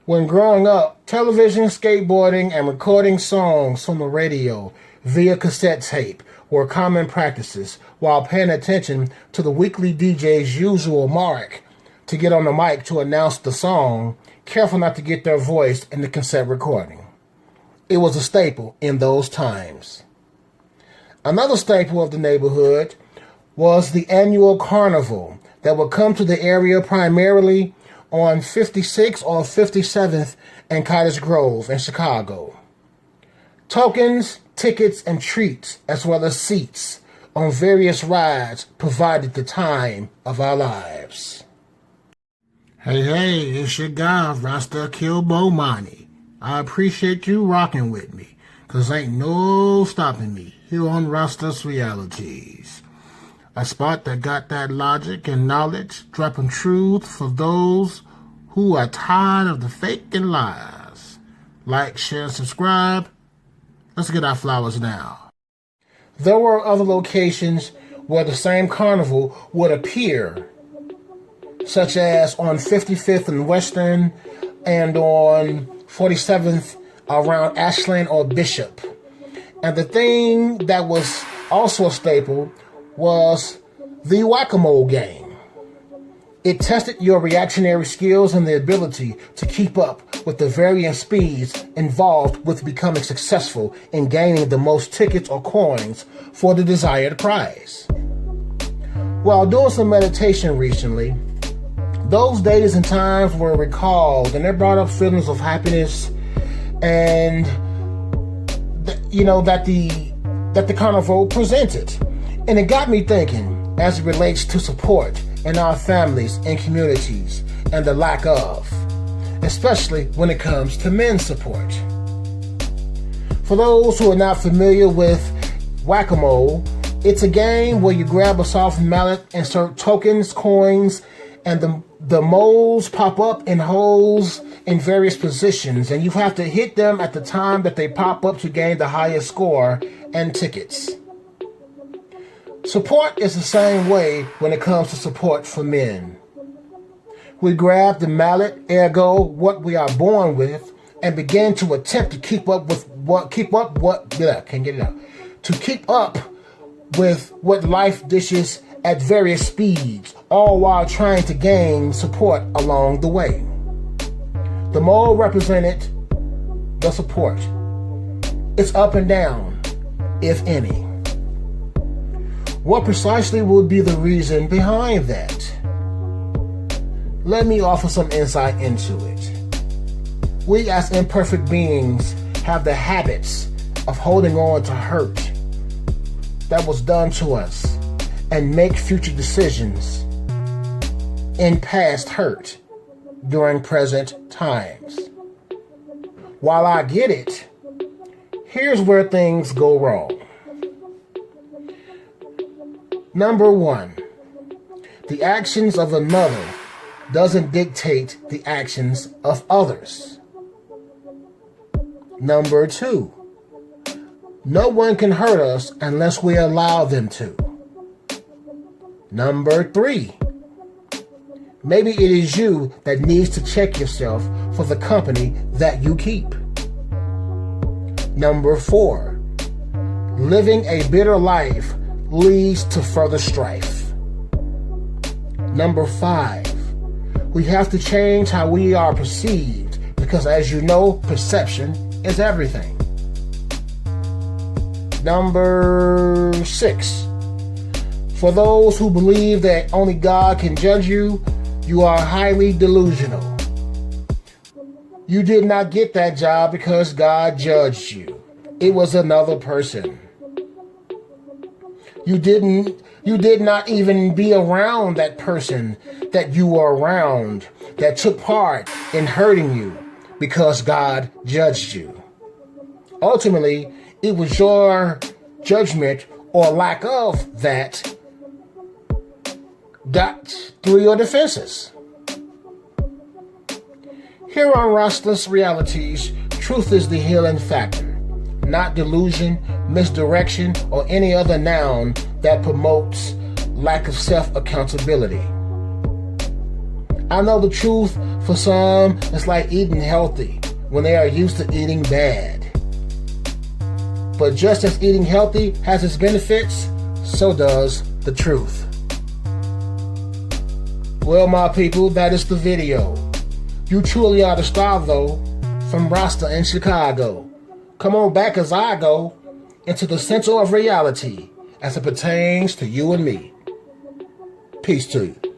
When growing up, television, skateboarding, and recording songs from the radio via cassette tape were common practices, while paying attention to the weekly DJ's usual mark to get on the mic to announce the song, careful not to get their voice in the cassette recording. It was a staple in those times. Another staple of the neighborhood was the annual carnival that would come to the area primarily on 56th or 57th and Cottage Grove in Chicago. Tokens, tickets, and treats, as well as seats on various rides, provided the time of our lives. Hey, it's your guy, Rasta Kilbomani. I appreciate you rocking with me, cause ain't no stopping me here on Rasta's Realities. A spot that got that logic and knowledge, dropping truth for those who are tired of the fake and lies. Like, share, subscribe. Let's get our flowers now. There were other locations where the same carnival would appear, such as on 55th and Western and on 47th around Ashland or Bishop. And the thing that was also a staple was the whack-a-mole game. It tested your reactionary skills and the ability to keep up with the varying speeds involved with becoming successful in gaining the most tickets or coins for the desired prize. While doing some meditation recently, those days and times were recalled, and it brought up feelings of happiness and that the carnival presented. And it got me thinking as it relates to support in our families and communities and the lack of, especially when it comes to men's support. For those who are not familiar with whack-a-mole, it's a game where you grab a soft mallet, insert tokens, coins, and the moles pop up in holes in various positions, and you have to hit them at the time that they pop up to gain the highest score and tickets. Support is the same way when it comes to support for men. We grab the mallet, ergo what we are born with, and begin to attempt to keep up with what life dishes at various speeds, all while trying to gain support along the way. The mole represented the support. It's up and down, if any. What precisely would be the reason behind that? Let me offer some insight into it. We as imperfect beings have the habits of holding on to hurt that was done to us and make future decisions in past hurt during present times. While I get it, here's where things go wrong. Number one, the actions of another doesn't dictate the actions of others. Number two, no one can hurt us unless we allow them to. Number three, maybe it is you that needs to check yourself for the company that you keep. Number four, living a bitter life leads to further strife. Number five, we have to change how we are perceived because, as you know, perception is everything. Number six, for those who believe that only God can judge you, you are highly delusional. You did not get that job because God judged you. It was another person. You did not even be around that person that you were around that took part in hurting you because God judged you. Ultimately, it was your judgment or lack of that got through your defenses. Here on Rasta's Realities, truth is the healing factor, not delusion, misdirection, or any other noun that promotes lack of self-accountability. I know the truth For some, it's like eating healthy when they are used to eating bad. But just as eating healthy has its benefits, so does the truth. Well, my people, that is the video. You truly are the star, though, from Rasta in Chicago. Come on back as I go into the center of reality as it pertains to you and me. Peace to you.